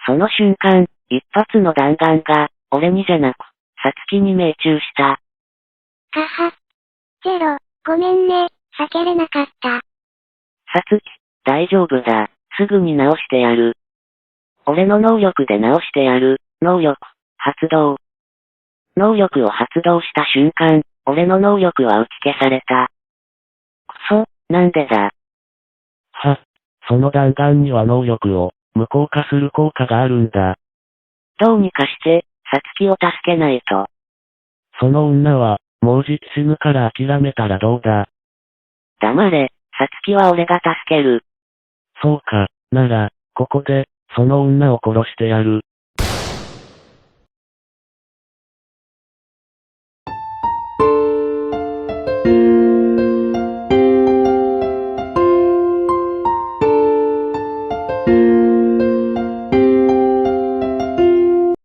その瞬間、一発の弾丸が、俺にじゃなく、さつきに命中した。かは。ゼロ、ごめんね、避けれなかった。さつき、大丈夫だ、すぐに直してやる。俺の能力で直してやる、能力、発動。能力を発動した瞬間、俺の能力は打ち消された。くそ、なんでだ。その弾丸には能力を無効化する効果があるんだ。どうにかして、さつきを助けないと。その女は、もうじき死ぬから諦めたらどうだ。黙れ、さつきは俺が助ける。そうか、なら、ここで、その女を殺してやる。